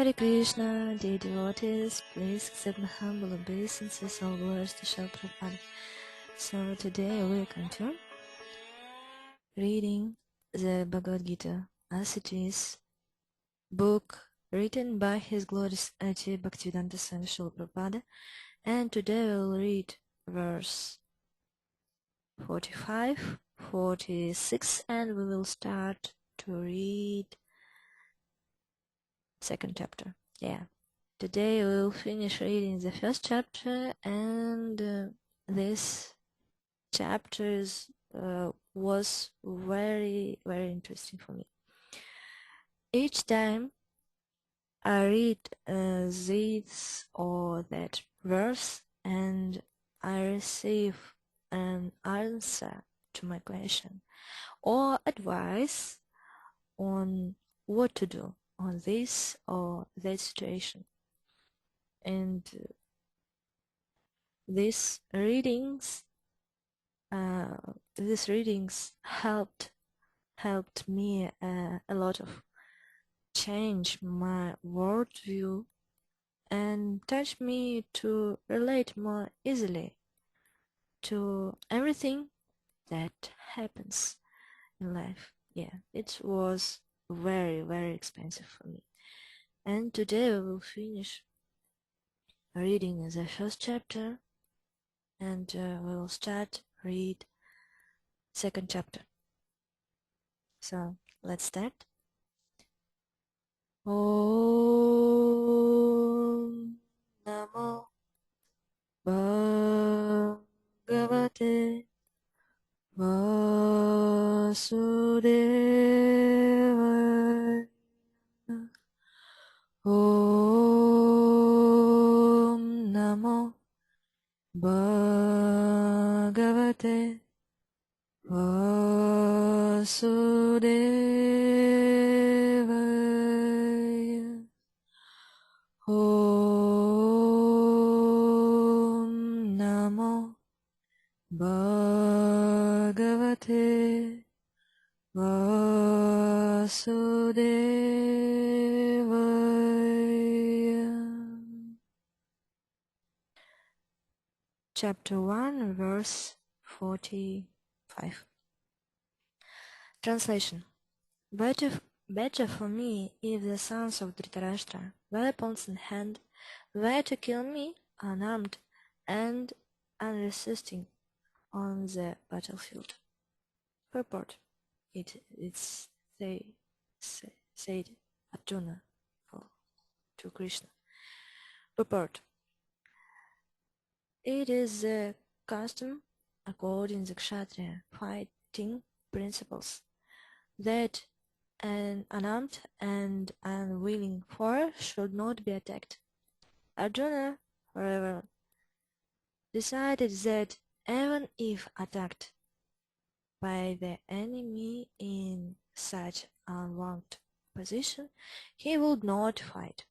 Hare Krishna, dear devotees, please accept my humble obeisances, all glories to Srila Prabhupada. So today we continue reading the Bhagavad-Gita as it is, book written by His Glorious Ati Bhaktivedanta Swami Srila Prabhupada, and today we'll read verse 45, 46, and we will start to read second chapter. Yeah. Today we will finish reading the first chapter, and this chapter was very interesting for me. Each time I read this or that verse and I receive an answer to my question or advice on what to do on this or that situation. And these readings helped me a lot of change my worldview and touch me to relate more easily to everything that happens in life. Yeah, it was very expensive for me. And today we will finish reading the first chapter, and we will start read second chapter. So let's start. Om Namo Bhagavate Vasudevaya. Om Namo Bhagavate Vasudevaya. Om Namo Bhagavate Vasudevaya. Chapter 1, verse 45. Translation. Better for me if the sons of Dhritarashtra, weapons in hand, were to kill me unarmed and unresisting on the battlefield. Purport. It's said Arjuna to Krishna. Purport. It is the custom, according to Kshatriya fighting principles, that an unarmed and unwilling foe should not be attacked. Arjuna, however, decided that even if attacked by the enemy in such unwarned position, he would not fight.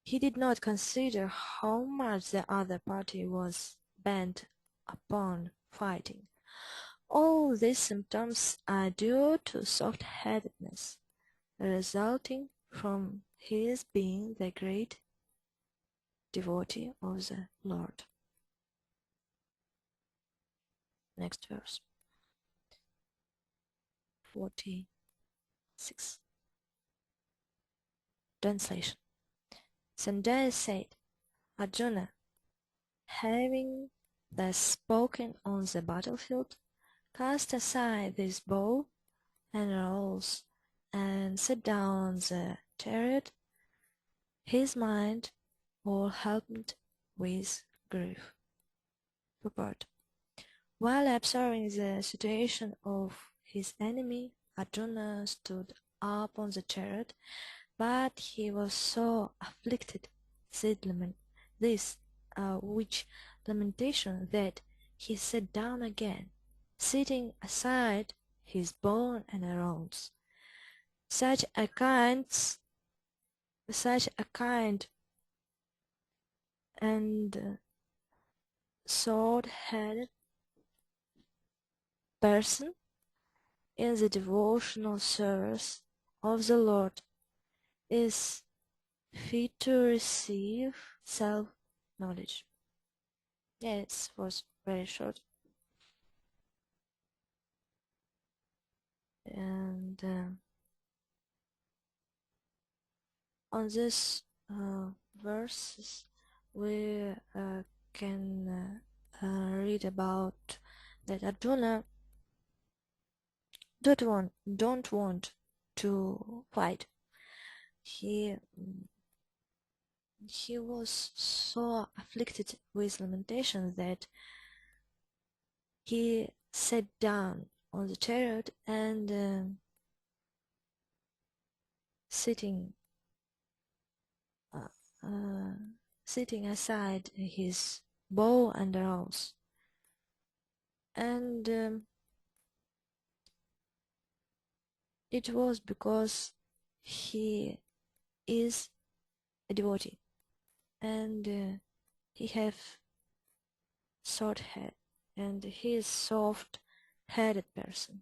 He did not consider how much the other party was bent upon fighting. All these symptoms are due to soft-headedness, resulting from his being the great devotee of the Lord. Next verse. 46. Translation. Sanjaya said, Arjuna, having thus spoken on the battlefield, cast aside this bow and arrows and sat down on the chariot, his mind overwhelmed with grief. Purport. While observing the situation of his enemy, Arjuna stood up on the chariot, but he was so afflicted which lamentation that he sat down again, setting aside his bow and arrows. Such a kind and sword-headed person in the devotional service of the Lord is fit to receive self-knowledge. Yes, it was very short. And on this verses we can read about that Arjuna don't want to fight. He was so afflicted with lamentation that he sat down on the chariot and sitting uh, uh, sitting aside his bow and arrows, and it was because he is a devotee and he have short head and he is soft-headed person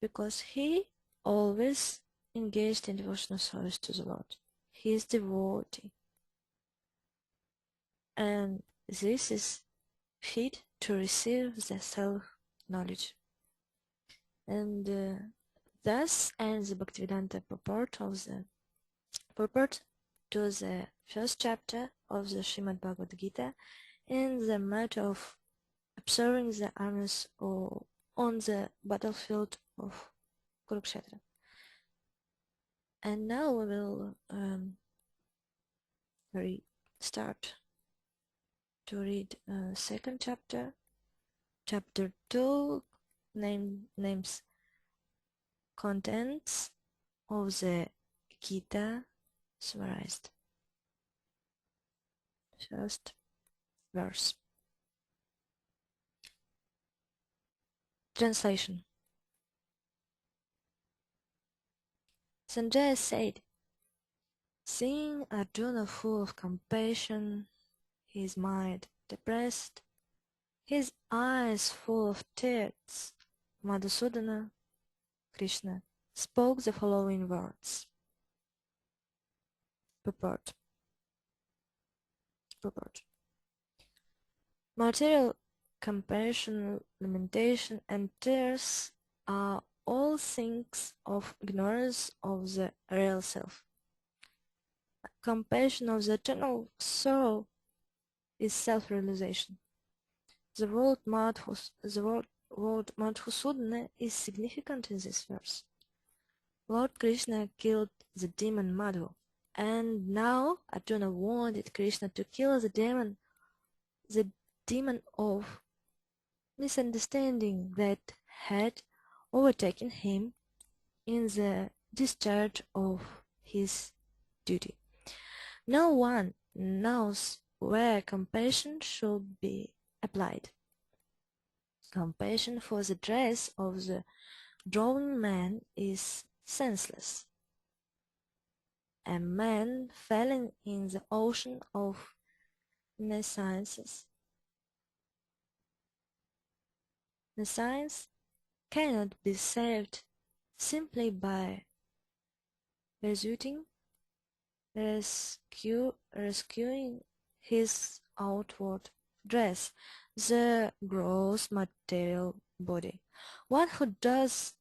because he always engaged in devotional service to the Lord. He is devotee, and this is fit to receive the self-knowledge. And thus ends the Bhaktivedanta purport to the first chapter of the Srimad Bhagavad-Gita in the matter of observing the armies on the battlefield of Kurukshetra. And now we will start to read second chapter. Chapter 2 names contents of the Gita summarized. First verse. Translation. Sanjaya said, seeing Arjuna full of compassion, his mind depressed, his eyes full of tears, Madhusudana, Krishna, spoke the following words. Purport. Material compassion, lamentation, and tears are all things of ignorance of the real self. Compassion of the eternal soul is self-realization. The word Madhusudana is significant in this verse. Lord Krishna killed the demon Madhu, and now Arjuna wanted Krishna to kill the demon of misunderstanding that had overtaken him in the discharge of his duty. No one knows where compassion should be applied. Compassion for the dress of the drowning man is senseless. A man falling in the ocean of nescience cannot be saved simply by rescuing his outward dress, the gross material body. One who does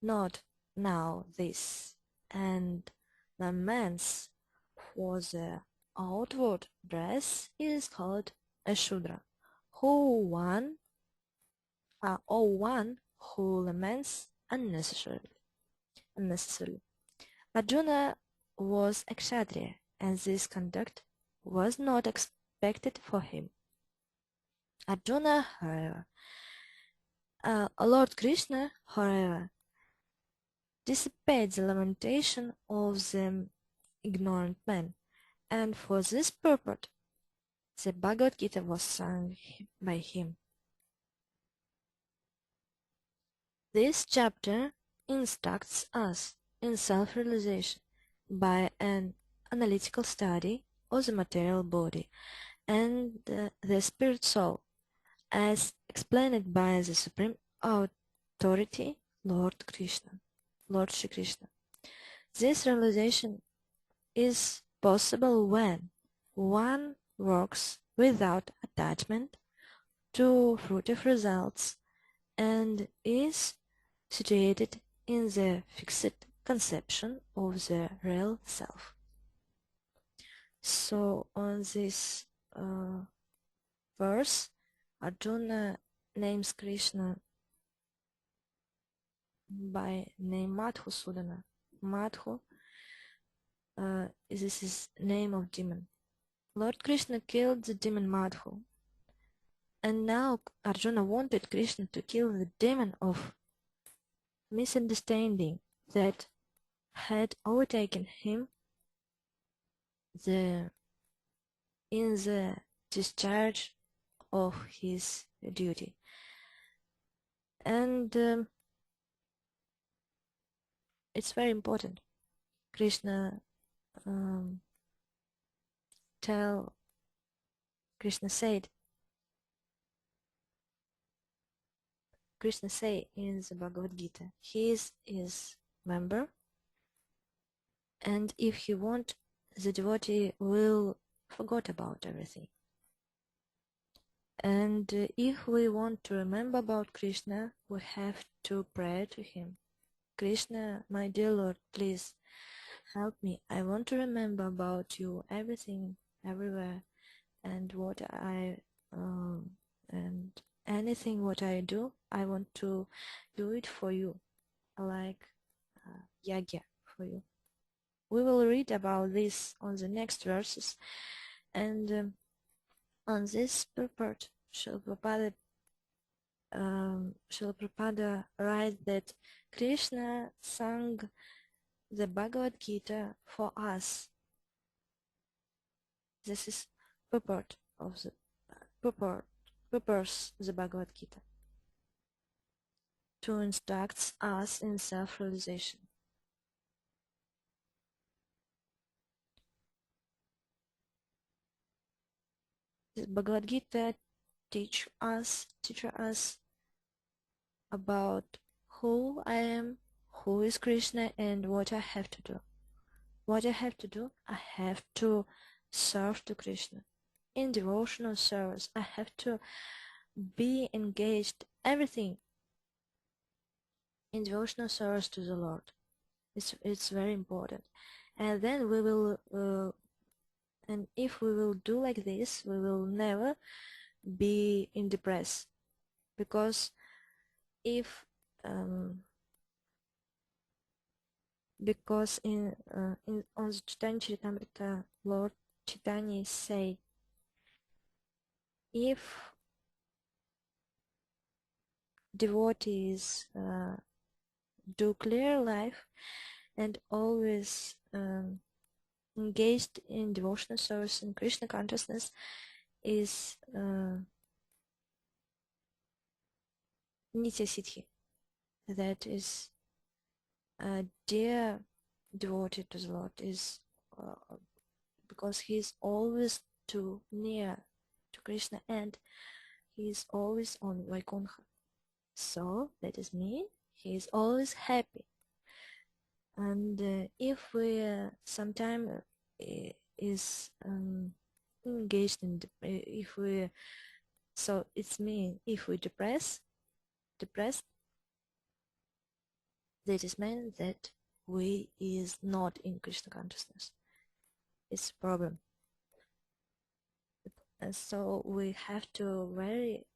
not know this and laments for the outward dress is called a Shudra, one who laments unnecessarily. Arjuna was a Kshatriya, and this conduct was not expected for him. Arjuna, however, Lord Krishna, however, dissipates the lamentation of the ignorant man, and for this purpose the Bhagavad-Gita was sung by him. This chapter instructs us in self-realization by an analytical study of the material body and the spirit soul, as explained by the supreme authority, Lord Shri Krishna. This realization is possible when one works without attachment to fruitive results and is situated in the fixed conception of the real self. So on this verse, Arjuna names Krishna by name Madhusudana. Madhu, this is name of demon. Lord Krishna killed the demon Madhu, and now Arjuna wanted Krishna to kill the demon of misunderstanding that had overtaken him in the discharge of his duty. And it's very important. Krishna said in the Bhagavad-Gita, he is his member, and if he want, the devotee will forget about everything. And if we want to remember about Krishna, we have to pray to him. Krishna, my dear Lord, please help me. I want to remember about you, everything, everywhere, and what and anything what I do, I want to do it for you, like yagya for you. We will read about this on the next verses, and on this purport, Srila Prabhupada writes that Krishna sang the Bhagavad-Gita for us. This is purport of the purpose the Bhagavad-Gita to instruct us in self-realization. The Bhagavad-Gita teach us about who I am, who is Krishna, and what I have to do. What I have to do? I have to serve to Krishna. In devotional service, I have to be engaged everything in devotional service to the Lord. It's very important. And then we will and if we will do like this, we will never be in depress, because if because on the Chaitanya Charitamrita, Lord Chaitanya say, if devotees do clear life and always engaged in devotional service and Krishna consciousness, is Nitya Siddhi, that is dear devotee to the Lord, is because he is always too near to Krishna and he is always on Vaikuntha. So that is mean he is always happy. And if we sometime is engaged in if we, so it's mean if we depressed, that is mean that we is not in Krishna consciousness. It's a problem. And so we have to very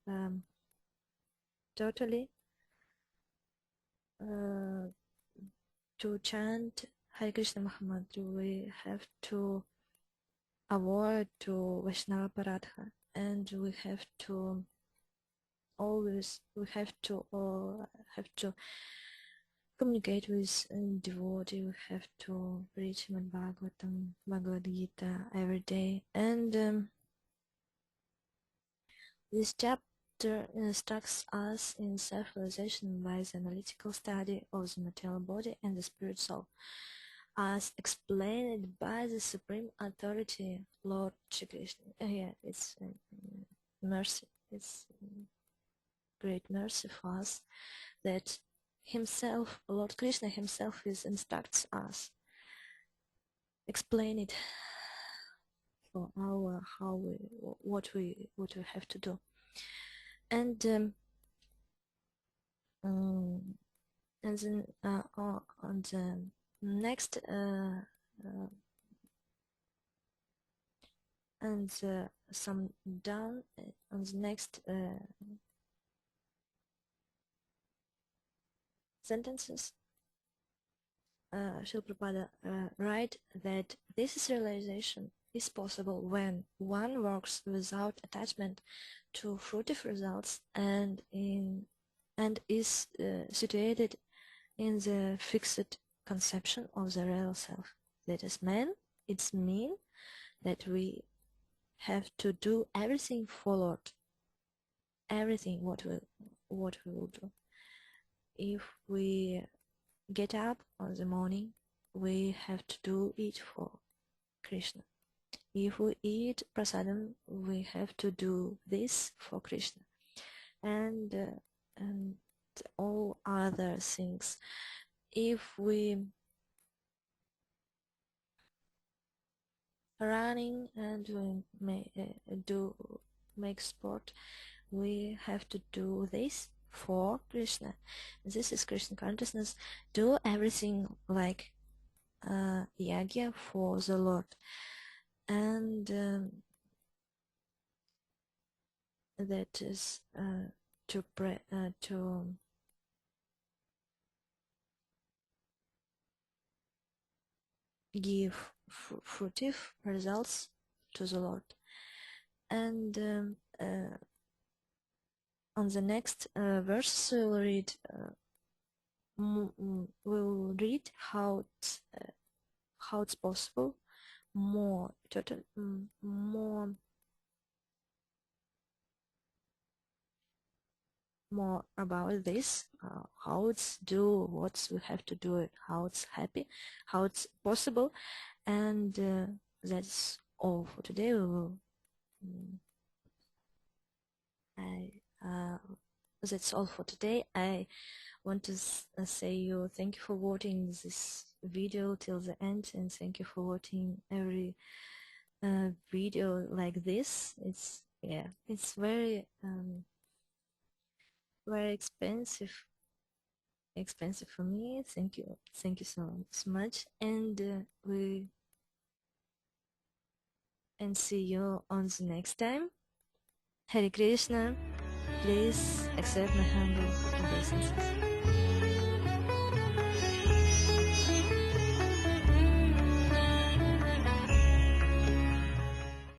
totally to chant Hare Krishna Mahamantra. We have to avoid to Vaishnava Paradha, and we have to always have to communicate with devotee. We have to read Srimad Bhagavatam, Bhagavad-Gita every day, and this chapter instructs us in self-realization by the analytical study of the material body and the spirit soul, as explained by the Supreme Authority, Lord Shri Krishna. Yeah, it's mercy. It's great mercy for us that himself, Lord Krishna himself, instructs us. explain it for our how we what we have to do. And then on the next and some down on the next sentences, Srila Prabhupada write that this is realization is possible when one works without attachment to fruitive results and is situated in the fixed conception of the real self. That is, man, it's mean that we have to do everything for Lord, everything what we will do. If we get up on the morning, we have to do it for Krishna. If we eat prasadam, we have to do this for Krishna, and all other things. If we running and we make sport, we have to do this for Krishna. This is Krishna consciousness. Do everything like yagya for the Lord, and that is to pray to give fruitive results to the Lord. And on the next verse we'll read how it's possible more about this, how it's do, what we have to do it, how it's happy, how it's possible, and that's all for today. We will that's all for today. I want to say you thank you for watching this video till the end, and thank you for watching every video like this. It's very very expensive for me. Thank you so much, and see you on the next time. Hare Krishna. Please accept my humble obeisances.